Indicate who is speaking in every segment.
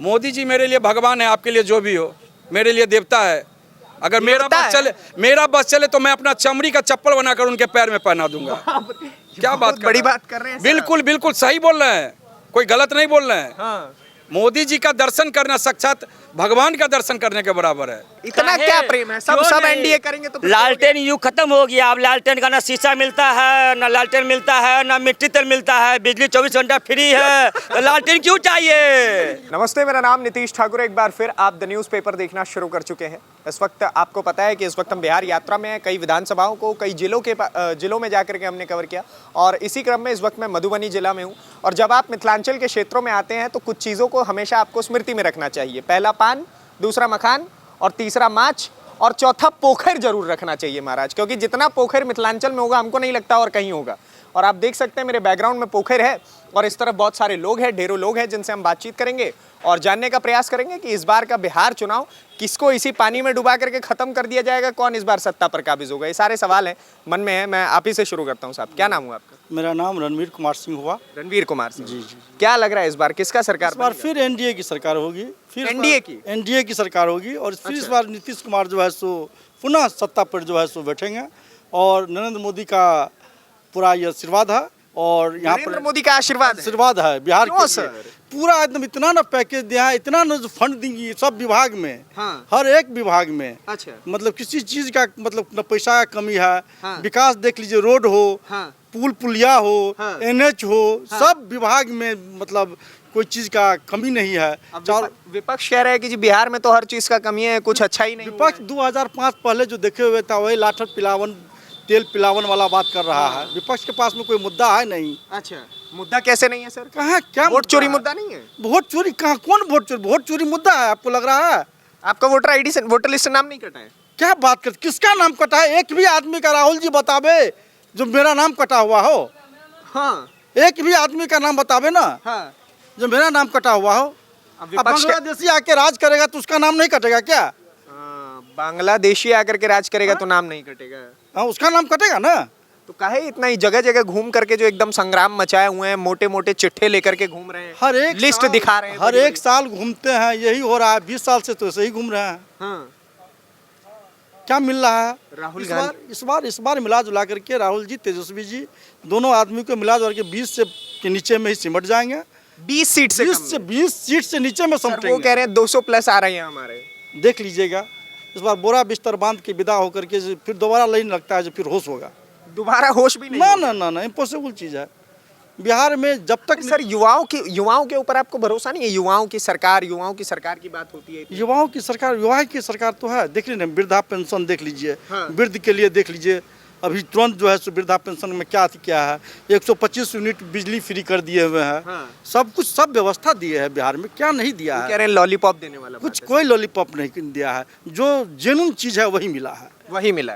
Speaker 1: मोदी जी मेरे लिए भगवान है, आपके लिए जो भी हो, मेरे लिए देवता है। अगर मेरा बस चले तो मैं अपना चमड़ी का चप्पल बनाकर उनके पैर में पहना दूंगा। क्या बात
Speaker 2: बड़ी बात कर रहे हैं।
Speaker 1: बिल्कुल बिल्कुल सही बोल रहे हैं, कोई गलत नहीं बोल रहे हैं।
Speaker 2: हाँ।
Speaker 1: मोदी जी का दर्शन करना साक्षात भगवान का दर्शन करने के बराबर है।
Speaker 2: इतना क्या प्रेम है, सब एनडीए करेंगे तो
Speaker 3: लालटेन युग खत्म हो गया। अब लालटेन का ना शीशा मिलता है, ना लालटेन मिलता है, ना मिट्टी तेल मिलता है, बिजली 24 घंटा फ्री है, तो लालटेन क्यों चाहिए?
Speaker 2: नमस्ते, मेरा नाम नीतीश ठाकुर। एक बार फिर आप द न्यूज़ पेपर देखना शुरू कर चुके हैं। इस वक्त आपको पता है कि इस वक्त हम बिहार यात्रा में हैं। कई विधानसभाओं को, कई जिलों में जाकर के हमने कवर किया और इसी क्रम में इस वक्त मैं मधुबनी जिला में हूँ। और जब आप मिथिलांचल के क्षेत्रों में आते हैं तो कुछ चीज़ों को हमेशा आपको स्मृति में रखना चाहिए। पहला पान, दूसरा मखान और तीसरा माछ और चौथा पोखर जरूर रखना चाहिए महाराज, क्योंकि जितना पोखर मिथिलांचल में होगा हमको नहीं लगता और कहीं होगा। और आप देख सकते हैं मेरे बैकग्राउंड में पोखर है और इस तरफ बहुत सारे लोग हैं, ढेरों लोग हैं जिनसे हम बातचीत करेंगे और जानने का प्रयास करेंगे कि इस बार का बिहार चुनाव किसको इसी पानी में डुबा करके खत्म कर दिया जाएगा, कौन इस बार सत्ता पर काबिज होगा। ये सारे सवाल हैं मन में है। मैं आप ही से शुरू करता हूँ। साहब, क्या नाम हुआ आपका?
Speaker 4: मेरा नाम रणवीर कुमार सिंह हुआ।
Speaker 2: रणवीर कुमार सिंह
Speaker 4: जी जी।
Speaker 2: क्या लग रहा है इस बार किसका सरकार
Speaker 4: इस बार फिर एनडीए की सरकार होगी, फिर एनडीए की सरकार होगी और फिर इस बार नीतीश कुमार जो है सो पुनः सत्ता पर जो है सो बैठेंगे और नरेंद्र मोदी का पूरा ये आशीर्वाद है। और यहाँ पर
Speaker 2: मोदी का आशीर्वाद
Speaker 4: है बिहार के
Speaker 2: सर।
Speaker 4: पूरा एकदम इतना ना पैकेज दिया है, इतना ना फंड देंगी सब विभाग में।
Speaker 2: हाँ।
Speaker 4: हर एक विभाग में।
Speaker 2: अच्छा।
Speaker 4: मतलब किसी चीज का मतलब न पैसा का कमी है।
Speaker 2: हाँ।
Speaker 4: विकास देख लीजिए, रोड हो,
Speaker 2: हाँ।
Speaker 4: पुल पुलिया हो,
Speaker 2: हाँ।
Speaker 4: एनएच हो,
Speaker 2: हाँ।
Speaker 4: सब विभाग में मतलब कोई चीज का कमी नहीं है।
Speaker 2: विपक्ष कह रहा है कि जी बिहार में तो हर चीज का कमी है, कुछ अच्छा ही नहीं।
Speaker 4: विपक्ष 2005 पहले जो देखे हुए था वही लाठर पिलावन तेल पिलावन वाला बात कर रहा है। विपक्ष के पास में कोई मुद्दा है नहीं।
Speaker 2: अच्छा, मुद्दा कैसे नहीं है सर?
Speaker 4: कहाँ क्या
Speaker 2: वोट चोरी मुद्दा नहीं है?
Speaker 4: वोट चोरी कहाँ, कौन वोट चोरी? वोट चोरी मुद्दा है आपको लग रहा है?
Speaker 2: आपका वोटर आईडी से, वोटर लिस्ट से नाम नहीं कटा है?
Speaker 4: क्या बात कर, किसका नाम कटा है? एक भी आदमी का राहुल जी बतावे जो मेरा नाम कटा हुआ हो।
Speaker 2: हाँ।
Speaker 4: एक भी आदमी का नाम बतावे ना।
Speaker 2: हाँ।
Speaker 4: जो मेरा नाम कटा हुआ हो। अब बांग्लादेशी आके राज करेगा तो उसका नाम नहीं कटेगा क्या?
Speaker 2: बांग्लादेशी आकर के राज करेगा तो नाम नहीं कटेगा।
Speaker 4: हाँ, उसका नाम कटेगा ना।
Speaker 2: तो काहे इतना ही जगह जगह घूम करके जो एकदम संग्राम मचाए हुए हैं, मोटे मोटे चिट्ठे लेकर के घूम रहे हैं,
Speaker 4: हर एक
Speaker 2: लिस्ट दिखा रहे हैं,
Speaker 4: हर एक साल घूमते हैं, यही हो रहा है। 20 साल से तो ऐसे ही घूम रहे हैं।
Speaker 2: हाँ।
Speaker 4: क्या मिल रहा है?
Speaker 2: राहुल
Speaker 4: इस बार मिला जुला करके राहुल जी, तेजस्वी जी दोनों आदमी को मिला जुला के 20 से के नीचे में ही सिमट जाएंगे।
Speaker 2: 20 सीट से
Speaker 4: 20 सीट से नीचे में सिमटेंगे।
Speaker 2: वो कह रहे हैं 200 प्लस आ रहे हैं हमारे।
Speaker 4: देख लीजिएगा, इस बार बोरा बिस्तर बांध के विदा होकर के फिर दोबारा लाइन लगता है जो फिर होश होगा।
Speaker 2: दोबारा होश भी नहीं?
Speaker 4: ना, इम्पॉसिबल चीज है बिहार में। जब तक
Speaker 2: सर युवाओं के ऊपर आपको भरोसा नहीं है? युवाओं की सरकार की बात होती है।
Speaker 4: युवाओं की सरकार तो है। देख लीजिए, वृद्धा पेंशन देख लीजिए। हाँ। वृद्ध के लिए देख लीजिए, अभी तुरंत जो है सो वृद्धा पेंशन में क्या है, 125 यूनिट बिजली फ्री कर दिए हुए हैं। हाँ। सब व्यवस्था दिए है बिहार में। क्या नहीं दिया है?
Speaker 2: कह रहे हैं लॉलीपॉप देने वाला।
Speaker 4: कुछ कोई लॉलीपॉप नहीं दिया है। जो जेन्युइन चीज है वही मिला है।
Speaker 2: वही मिला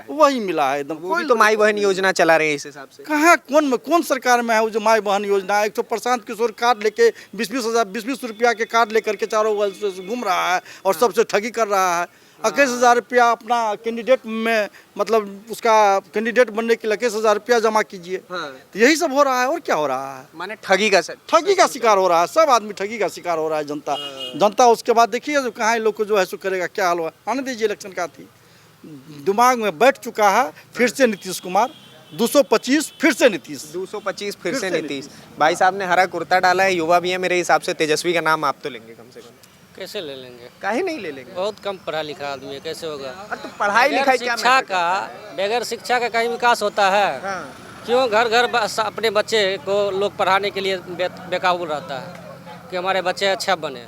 Speaker 2: है एकदम। कोई तो माई बहन योजना चला रहे हैं इस हिसाब से।
Speaker 4: कहाँ कौन सरकार में है वो जो माई बहन योजना? एक तो प्रशांत किशोर कार्ड लेके 20 रुपया के कार्ड लेकर के चारों ओर से घूम रहा है और सबसे ठगी कर रहा है। 21,000 रुपया अपना कैंडिडेट में, मतलब उसका कैंडिडेट बनने के लिए 21,000 रुपया जमा कीजिए। हाँ। तो यही सब हो रहा है और क्या हो रहा है?
Speaker 2: माने ठगी का
Speaker 4: शिकार हो रहा है। सब आदमी ठगी का शिकार हो रहा है, जनता। उसके बाद देखिए जो कहाँ लोग को जो है सो करेगा, क्या हाल हुआ। आने दीजिए, इलेक्शन का थी दिमाग में बैठ चुका है। फिर से नीतीश कुमार 225, फिर से नीतीश
Speaker 2: 225, फिर से नीतीश। भाई साहब ने हरा कुर्ता डाला है, युवा भी है मेरे हिसाब से। तेजस्वी का नाम आप तो लेंगे कम से कम?
Speaker 5: कैसे ले लेंगे?
Speaker 2: काहे नहीं ले लेंगे?
Speaker 5: बहुत कम पढ़ा लिखा आदमी है, कैसे होगा?
Speaker 2: तो पढ़ाई लिखाई क्या?
Speaker 5: बगैर शिक्षा का कहीं विकास होता है? हाँ। क्यों घर घर अपने बच्चे को लोग पढ़ाने के लिए बेकाबू रहता है कि हमारे बच्चे अच्छा बने।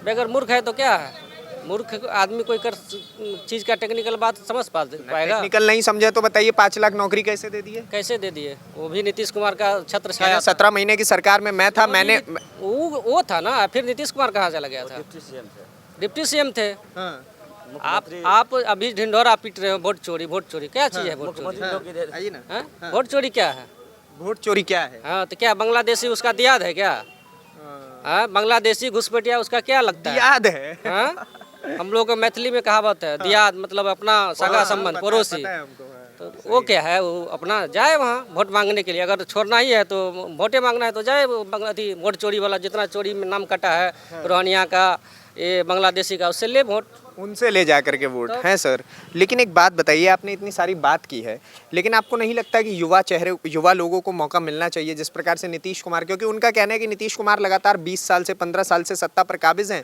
Speaker 5: बगैर मूर्ख है तो क्या है? मूर्ख आदमी कोई कर चीज का टेक्निकल बात समझ पाएगा?
Speaker 2: टेक्निकल नहीं समझे तो बताइए, 5 लाख नौकरी कैसे दे दिए?
Speaker 5: कैसे दे दिए? वो भी नीतीश कुमार का छत्र छाया।
Speaker 2: 17 महीने की सरकार में मैं था, मैंने
Speaker 5: वो था ना। फिर नीतीश कुमार कहाँ चला गया था? डिप्टी सीएम थे। आप अभी ढिंढोरा पीट रहे हो। वोट चोरी क्या चीज है? वोट चोरी आइए ना। वोट चोरी क्या है?
Speaker 2: वोट चोरी क्या है?
Speaker 5: हाँ, तो क्या बांग्लादेशी उसका दियाद है क्या? बांग्लादेशी घुसपैठिया उसका क्या लगता है?
Speaker 2: दियाद है।
Speaker 5: हम लोग को मैथिली में कहावत है, दियाद मतलब अपना सगा संबंध, पड़ोसी। तो वो क्या है, वो अपना जाए वहाँ वोट मांगने के लिए। अगर छोड़ना ही है तो वोटें मांगना है तो जाए, अथी वोट चोरी वाला जितना चोरी में नाम कटा है रोहनिया का, ये बांग्लादेशी का, उससे ले वोट,
Speaker 2: उनसे ले जा करके वोट है सर। लेकिन एक बात बताइए, आपने इतनी सारी बात की है, लेकिन आपको नहीं लगता कि युवा लोगों को मौका मिलना चाहिए जिस प्रकार से नीतीश कुमार, क्योंकि उनका कहना है कि नीतीश कुमार लगातार 20 साल से 15 साल से सत्ता पर काबिज हैं,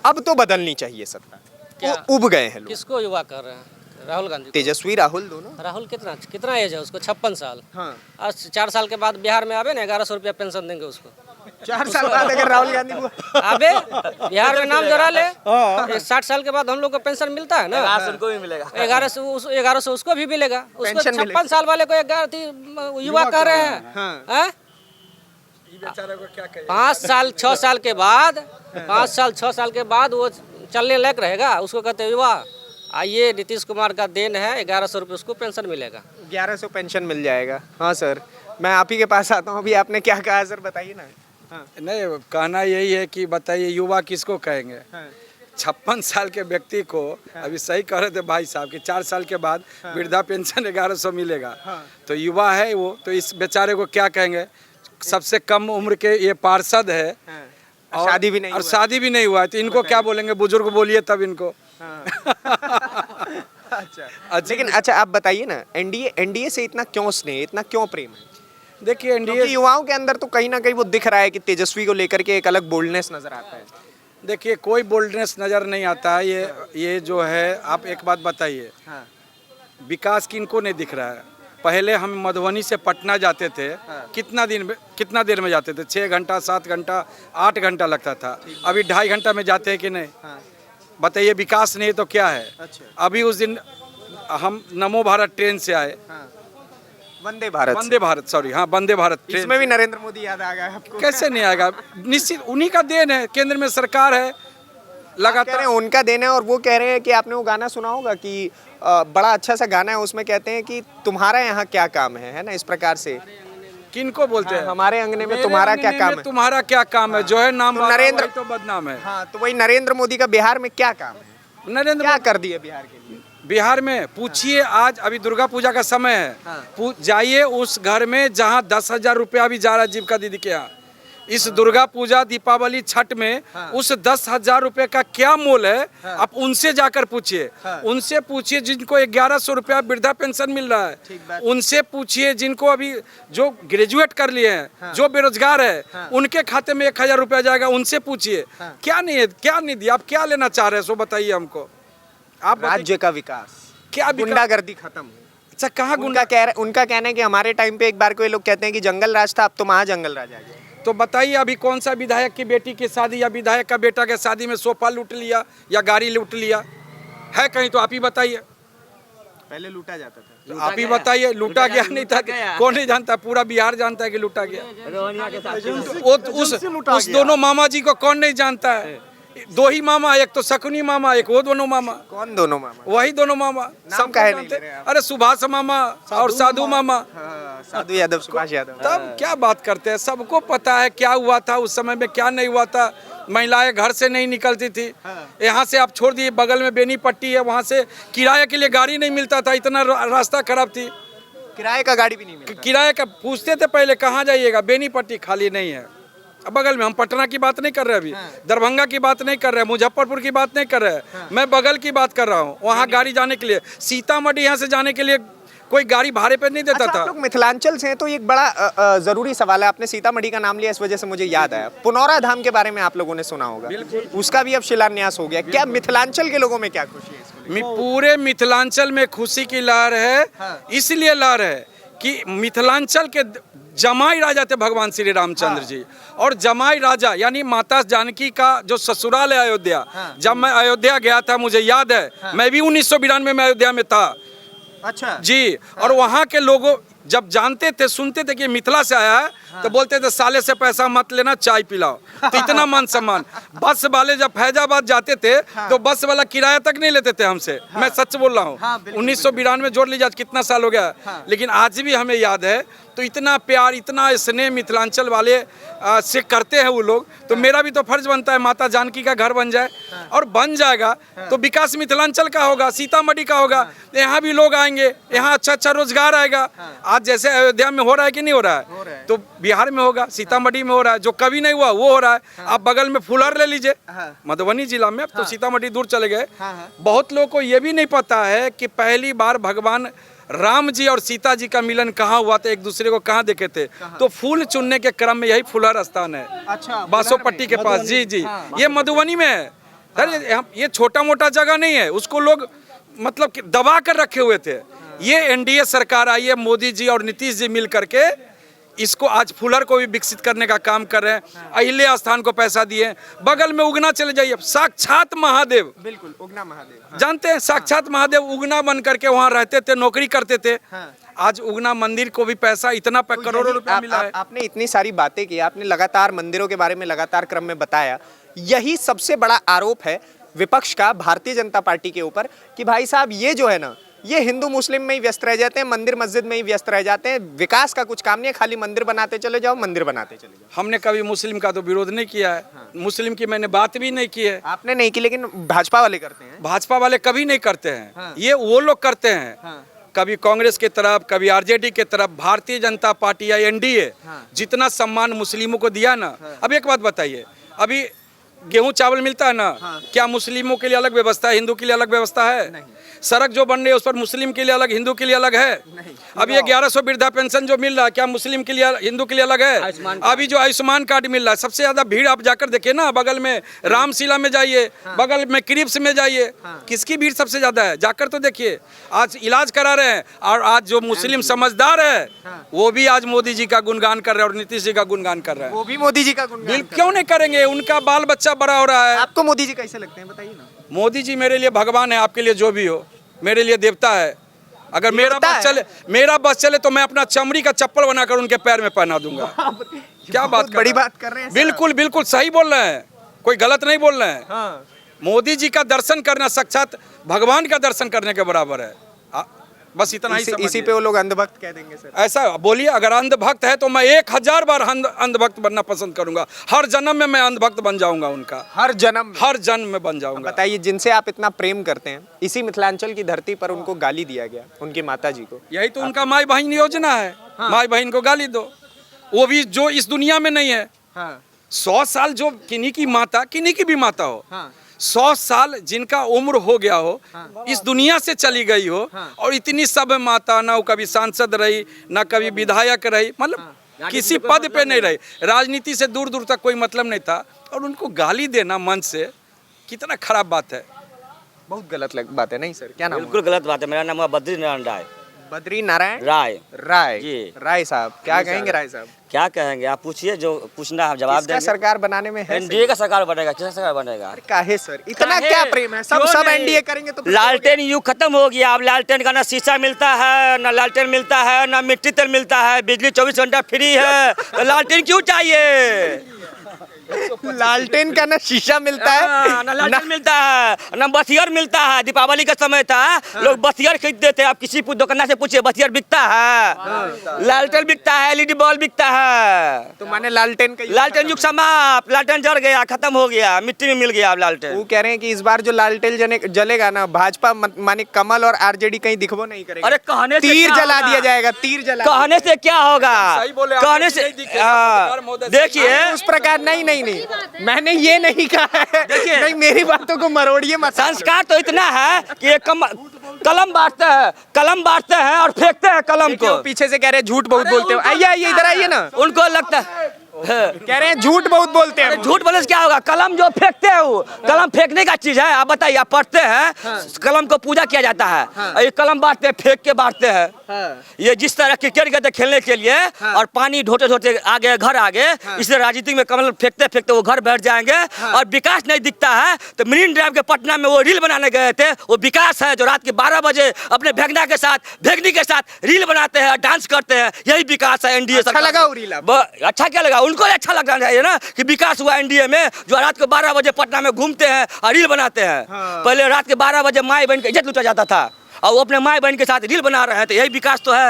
Speaker 2: अब तो बदलनी चाहिए सत्ता,
Speaker 5: क्या?
Speaker 2: वो उब गए हैं लोग।
Speaker 5: किसको युवा कर रहे हैं? राहुल गांधी को।
Speaker 2: तेजस्वी राहुल दोनों।
Speaker 5: राहुल कितना एज है उसको? 56 साल।
Speaker 2: हाँ।
Speaker 5: आज 4 साल के बाद बिहार में आवे ना, 1100 रुपया पेंशन देंगे उसको।
Speaker 2: 4 साल बाद अगर राहुल गांधी को
Speaker 5: आबे बिहार में नाम जोड़ा ले, 60 साल के बाद हम लोग को पेंशन मिलता है ना,
Speaker 3: 1100 को भी मिलेगा,
Speaker 5: 1100 उसको भी मिलेगा। उसको
Speaker 2: पेंशन
Speaker 5: 56 साल वाले को 11 युवा कह रहे हैं। हाँ?
Speaker 1: बेचारे को क्या कहिए।
Speaker 5: 5 साल 6 साल के बाद, 5 साल 6 साल के बाद वो चलने लायक रहेगा, उसको कहते हैं युवा। आइए, नीतीश कुमार का देन है, 1100 रुपये उसको पेंशन मिलेगा।
Speaker 2: 1100 पेंशन मिल जाएगा। हाँ सर, मैं आप ही के पास आता हूँ। अभी आपने क्या कहा सर, बताइए ना। हाँ।
Speaker 1: नहीं, कहना यही है कि बताइए युवा किसको कहेंगे।
Speaker 2: हाँ।
Speaker 1: 56 साल के व्यक्ति को अभी सही कह रहे थे भाई साहब कि 4 साल के बाद वृद्धा पेंशन 1100 मिलेगा। तो युवा है वो, तो इस बेचारे को क्या कहेंगे। सबसे कम उम्र के ये पार्षद है, और
Speaker 2: शादी भी नहीं
Speaker 1: और
Speaker 2: हुआ।
Speaker 1: शादी भी नहीं हुआ है, तो इनको क्या बोलेंगे, बुजुर्ग बोलिए तब इनको।
Speaker 2: अच्छा, लेकिन अच्छा आप बताइए ना, एनडीए से इतना क्यों स्नेह, इतना क्यों प्रेम है?
Speaker 1: देखिए
Speaker 2: क्योंकि
Speaker 1: एनडीए,
Speaker 2: युवाओं के अंदर तो कहीं ना कहीं वो दिख रहा है कि तेजस्वी को लेकर के एक अलग बोल्डनेस नजर आता है।
Speaker 1: देखिए कोई बोल्डनेस नज़र नहीं आता है। ये जो है, आप एक बात बताइए, विकास किनको नहीं दिख रहा है। पहले हम मधुबनी से पटना जाते थे, कितना देर में जाते थे? 6 घंटा, 7 घंटा, 8 घंटा लगता था। अभी 2.5 घंटा में जाते हैं कि नहीं? बताइए, विकास नहीं तो क्या है। अभी उस दिन हम नमो भारत ट्रेन से आए,
Speaker 2: वंदे भारत,
Speaker 1: वंदे भारत, सॉरी, हाँ वंदे भारत ट्रेन।
Speaker 2: इसमें भी नरेंद्र मोदी याद आ गया आपको?
Speaker 1: कैसे नहीं आएगा, निश्चित उन्हीं का देन है। केंद्र में सरकार है
Speaker 2: कह
Speaker 1: लगातार।
Speaker 2: रहे हैं उनका देना है, और वो कह रहे हैं कि आपने वो गाना सुना होगा कि बड़ा अच्छा सा गाना है, उसमें कहते हैं कि तुम्हारा यहाँ क्या काम है ना, इस प्रकार से।
Speaker 1: किनको बोलते हैं?
Speaker 2: हमारे अंगने में
Speaker 1: मेरे
Speaker 2: तुम्हारा क्या
Speaker 1: अंगने
Speaker 2: काम
Speaker 1: में
Speaker 2: है?
Speaker 1: तुम्हारा क्या काम है, जो है नाम
Speaker 2: तो
Speaker 1: वाला
Speaker 2: नरेंद्र-
Speaker 1: वही तो बदनाम है।
Speaker 2: हाँ, तो वही नरेंद्र मोदी का बिहार में क्या काम है,
Speaker 1: नरेंद्र
Speaker 2: क्या कर दिया बिहार के लिए?
Speaker 1: बिहार में पूछिए, आज अभी दुर्गा पूजा का समय है, जाइए उस घर में जहाँ 10,000 रुपया भी जा रहा है जीविका दीदी के यहाँ। इस दुर्गा पूजा, दीपावली, छठ में उस 10,000 रुपये का क्या मोल है, आप उनसे जाकर पूछिए। उनसे पूछिए जिनको 1100 रुपया वृद्धा पेंशन मिल रहा है। उनसे पूछिए जिनको अभी जो ग्रेजुएट कर लिए हैं, जो बेरोजगार है, उनके खाते में 1,000 रुपया जाएगा। उनसे पूछिए क्या नहीं है, क्या नहीं दिया, आप क्या लेना चाह रहे हैं, सो बताइए हमको। आप
Speaker 2: राज्य का विकास,
Speaker 1: क्या
Speaker 2: गुंडागर्दी खत्म हो।
Speaker 1: अच्छा, कहाँ गुंडा?
Speaker 2: उनका कहना है कि हमारे टाइम पे एक बार कोई लोग कहते हैं कि जंगल राज था, अब तो वहाँ जंगल राज आ गया।
Speaker 1: तो बताइए, अभी कौन सा विधायक की बेटी की शादी या विधायक का बेटा के शादी में सोफा लूट लिया या गाड़ी लूट लिया है कहीं? तो आप ही बताइए।
Speaker 2: पहले लूटा जाता था।
Speaker 1: तो आप ही बताइए, लूटा गया नहीं था? कौन नहीं जानता? पूरा बिहार जानता है कि लूटा गया।
Speaker 3: रोहनिया के साथ
Speaker 1: उस दोनों मामा जी को कौन नहीं जानता है? 2 ही मामा, एक तो शकुनी मामा, एक वो दोनों मामा।
Speaker 2: कौन दोनों मामा?
Speaker 1: वही दोनों मामा। सब
Speaker 2: काहे नहीं
Speaker 1: जानते
Speaker 2: ले रहे आप?
Speaker 1: अरे सुभाष मामा और साधु मामा।
Speaker 2: साधु यादव, सुभाष यादव।
Speaker 1: तब क्या बात करते हैं, सबको पता है क्या हुआ था उस समय में, क्या नहीं हुआ था। महिलाएं घर से नहीं निकलती थी। यहाँ से आप छोड़ दिए, बगल में बेनीपट्टी है, वहाँ से किराए के लिए गाड़ी नहीं मिलता था, इतना रास्ता खराब थी।
Speaker 2: किराए का गाड़ी भी नहीं मिलता।
Speaker 1: किराए का पूछते थे पहले, कहाँ जाइएगा, बेनीपट्टी खाली नहीं है। अब बगल में, हम पटना की बात नहीं कर रहे, अभी दरभंगा की बात नहीं कर रहे, मुजफ्फरपुर की बात नहीं कर रहे, मैं बगल की बात कर रहा हूँ। वहाँ गाड़ी जाने के लिए, सीतामढ़ी यहाँ से जाने के लिए कोई गाड़ी भाड़े पे नहीं देता
Speaker 2: अच्छा,
Speaker 1: था।
Speaker 2: आप लोग मिथिलांचल से हैं, तो एक बड़ा जरूरी सवाल है। आपने सीतामढ़ी का नाम लिया, इस वजह से मुझे याद आया, पुनौरा धाम के बारे में आप लोगों ने सुना होगा, उसका भी अब शिलान्यास हो गया। क्या मिथिलांचल के लोगों में क्या खुशी है इसको लेकर?
Speaker 1: पूरे मिथिलांचल में खुशी की लहर है। इसलिए लहर है कि मिथिलांचल के जमाई राजा थे भगवान श्री रामचंद्र जी, और जमाई राजा यानी माता जानकी का जो ससुराल है अयोध्या। जब मैं अयोध्या गया था, मुझे याद है, मैं भी 1992 में अयोध्या में था।
Speaker 2: अच्छा
Speaker 1: जी, और वहाँ के लोगों जब जानते थे, सुनते थे कि मिथिला से आया है, तो बोलते थे साले से पैसा मत लेना, चाय पिलाओ। तो इतना मान सम्मान। बस वाले जब फैजाबाद जाते थे तो बस वाला किराया तक नहीं लेते थे हमसे। मैं सच बोल रहा हूँ। 1992 जोड़ लीजिए, आज कितना साल हो गया। लेकिन आज भी हमें याद है तो इतना प्यार इतना स्नेह मिथिलांचल वाले से करते हैं वो लोग, तो मेरा भी तो फर्ज बनता है माता जानकी का घर बन जाए, और बन जाएगा तो विकास मिथिलांचल का होगा, सीतामढ़ी का होगा, यहाँ भी लोग आएंगे, यहाँ अच्छा अच्छा रोजगार आएगा। आज जैसे अयोध्या में हो रहा है कि नहीं हो रहा है, तो बिहार में होगा, सीतामढ़ी में हो रहा है, जो कभी नहीं हुआ वो हो रहा है। आप बगल में फुलर ले लीजिए, मधुबनी जिला में, अब तो सीतामढ़ी दूर चले गए। बहुत लोगों को ये भी नहीं पता है कि पहली बार भगवान राम जी और सीता जी का मिलन कहाँ हुआ था, एक दूसरे को कहाँ देखे थे, तो फूल चुनने के क्रम में यही फुलर स्थान है।
Speaker 2: अच्छा,
Speaker 1: बासोपट्टी के पास, जी जी, ये मधुबनी में है। अरे ये छोटा मोटा जगह नहीं है, उसको लोग मतलब कि दबा कर रखे हुए थे। ये एनडीए सरकार आई है, मोदी जी और नीतीश जी मिल करके इसको आज फुलर को भी विकसित करने का काम कर रहे हैं। अहिल्या स्थान को पैसा दिए, बगल में उगना चले जाइए, साक्षात महादेव,
Speaker 2: बिल्कुल उगना महादेव,
Speaker 1: जानते हैं साक्षात महादेव उगना बन करके वहाँ रहते थे, नौकरी करते थे। आज उगना मंदिर को भी पैसा इतना करोड़ों रुपया मिला है।
Speaker 2: आपने इतनी सारी बातें की, आपने लगातार मंदिरों के बारे में लगातार क्रम में बताया। यही सबसे बड़ा आरोप है विपक्ष का भारतीय जनता पार्टी के ऊपर कि भाई साहब ये जो है ना, ये हिंदू मुस्लिम में ही व्यस्त रह जाते हैं, मंदिर मस्जिद में ही व्यस्त रह जाते हैं, विकास का कुछ काम नहीं है, खाली मंदिर बनाते चले जाओ, मंदिर बनाते चले जाओ।
Speaker 1: हमने कभी मुस्लिम का तो विरोध नहीं किया है, मुस्लिम की मैंने बात भी नहीं की है।
Speaker 2: आपने नहीं की, लेकिन भाजपा वाले करते हैं।
Speaker 1: भाजपा वाले कभी नहीं करते हैं, ये वो लोग करते हैं। कभी कांग्रेस के तरफ, कभी आरजेडी के तरफ, भारतीय जनता पार्टी या एनडीए जितना सम्मान मुस्लिमों को दिया ना। अब एक बात बताइए, अभी गेहूं चावल मिलता है ना, क्या मुस्लिमों के लिए अलग व्यवस्था है, हिंदू के लिए अलग व्यवस्था है? सड़क जो बन रही है उस पर मुस्लिम के लिए अलग, हिंदू के लिए अलग है? अभी ये 1100 वृद्धा पेंशन जो मिल रहा है, क्या मुस्लिम के लिए, हिंदू के लिए अलग है? अभी जो आयुष्मान कार्ड मिल रहा है, सबसे ज्यादा भीड़ आप जाकर देखिए ना, बगल में रामशिला में जाइए, बगल में क्रिप्स में जाइए, किसकी भीड़ सबसे ज्यादा है? जाकर तो देखिए, आज इलाज करा रहे हैं। और आज जो मुस्लिम समझदार है वो भी आज मोदी जी का गुणगान कर रहे हैं और नीतीश जी का गुणगान कर रहे हैं।
Speaker 2: वो भी मोदी जी का गुणगान
Speaker 1: बिल्कुल, क्यों नहीं करेंगे? उनका बाल बच्चा बड़ा हो रहा है।
Speaker 2: आपको मोदी जी कैसे लगते हैं, बताइए ना।
Speaker 1: मोदी जी मेरे लिए भगवान है, आपके लिए जो भी हो, मेरे लिए देवता है। अगर मेरा बस चले तो मैं अपना चमड़ी का चप्पल बनाकर उनके पैर में पहना दूंगा। क्या बात
Speaker 2: बड़ी बात कर रहे हैं।
Speaker 1: बिल्कुल बिल्कुल सही बोल रहे हैं, कोई गलत नहीं बोल रहे हैं। मोदी जी का दर्शन करना साक्षात भगवान का दर्शन करने के बराबर है। बस इतना ही
Speaker 2: इसी पे वो लोग अंधभक्त कह देंगे सर।
Speaker 1: ऐसा बोलिए, अगर अंधभक्त है तो मैं 1000 बार अंधभक्त बनना पसंद करूंगा। हर जन्म में मैं अंधभक्त बन जाऊंगा उनका,
Speaker 2: हर जन्म
Speaker 1: में बन जाऊंगा।
Speaker 2: बताइए, जिनसे आप इतना प्रेम करते हैं, इसी मिथिलांचल की धरती पर उनको गाली दिया गया, उनकी माता जी को।
Speaker 1: यही तो उनका माई बहन योजना है। माई बहन को गाली दो, वो भी जो इस दुनिया में नहीं है। 100 साल जो किन्हीं की माता, किन्हीं की भी माता हो, 100 साल जिनका उम्र हो गया हो, इस दुनिया से चली गई हो, और इतनी सब माता, ना वो कभी सांसद रही, ना कभी विधायक रही, मतलब किसी पद पे नहीं रही, राजनीति से दूर दूर तक कोई मतलब नहीं था, और उनको गाली देना मन से कितना खराब बात है।
Speaker 2: बहुत गलत बात है। नहीं सर, क्या नाम?
Speaker 3: बिल्कुल गलत बात है। मेरा नाम है बद्री नारायण राय।
Speaker 2: बद्री नारायण
Speaker 3: राय
Speaker 2: जी। राय साहब, क्या कहेंगे? राय साहब
Speaker 3: क्या कहेंगे, आप पूछिए, जो पूछना है जवाब देंगे।
Speaker 2: सरकार बनाने में है,
Speaker 3: एनडीए का सरकार बनेगा। किसका सरकार बनेगा?
Speaker 2: काहे सर, इतना क्या प्रेम है? सब एनडीए करेंगे तो
Speaker 3: लालटेन युग खत्म हो गया। अब लालटेन का ना शीशा मिलता है, ना लालटेन मिलता है, ना मिट्टी तेल मिलता है, बिजली 24 घंटा फ्री है, तो लालटेन क्यों चाहिए?
Speaker 2: लालटेन का ना शीशा मिलता है,
Speaker 3: ना लालटेन मिलता है, ना बथियर मिलता है। दीपावली का समय था, लोग बथियर खरीदते थे। आप किसी दुकानदार से पूछिए, बथियर बिकता है, लालटेन बिकता है, एलईडी बल्ब बिकता है।
Speaker 2: तो माने लालटेन
Speaker 3: युग समाप्त, लालटेन जल गया, खत्म हो गया, मिट्टी में मिल गया अब लालटेन।
Speaker 2: वो कह रहे हैं कि इस बार जो लालटेन जलेगा ना, भाजपा माने कमल और आरजेडी कहीं दिखबो नहीं करेगा।
Speaker 3: अरे कहने से
Speaker 2: तीर जला दिया जाएगा, तीर जला।
Speaker 3: कहने से क्या होगा? कहने से देखिए,
Speaker 2: उस प्रकार नहीं, मैंने ये नहीं कहा है। देखिए, नहीं, मेरी बातों को मरोड़िए मत।
Speaker 3: संस्कार तो इतना है कि कलम बांटते हैं और फेंकते हैं कलम को।
Speaker 2: पीछे से कह रहे हैं झूठ बहुत बोलते हो। आइए इधर आइए ना।
Speaker 3: उनको लगता है
Speaker 2: कह रहे हैं झूठ बहुत बोलते हैं।
Speaker 3: झूठ बोलने से क्या होगा? कलम जो फेंकते हैं, वो कलम फेंकने का चीज है। आप बताइए, आप पढ़ते हैं, कलम को पूजा किया जाता है, और ये कलम बांटते हैं, फेंक के बांटते हैं। ये जिस तरह क्रिकेट गए थे खेलने के लिए, और पानी ढोते ढोते आगे घर आगे, इसलिए राजनीति में कलम फेंकते फेंकते वो घर बैठ जाएंगे, और विकास नहीं दिखता है। तो मरीन ड्राइव के पटना में वो रील बनाने गए थे, वो विकास है जो रात के 12 बजे अपने भेगनी के साथ रील बनाते हैं, डांस करते हैं। यही विकास है एनडीए।
Speaker 2: अच्छा लगा वो रील?
Speaker 3: अच्छा क्या लगा? उनको अच्छा लगना चाहिए ना कि विकास हुआ एनडीए में, जो रात को 12 बजे पटना में घूमते हैं और रील बनाते हैं। पहले रात के 12 बजे माई बहन की इज्जत लूटा जाता था, और वो अपने माई बहन के साथ रील बना रहे हैं, तो यही विकास तो है।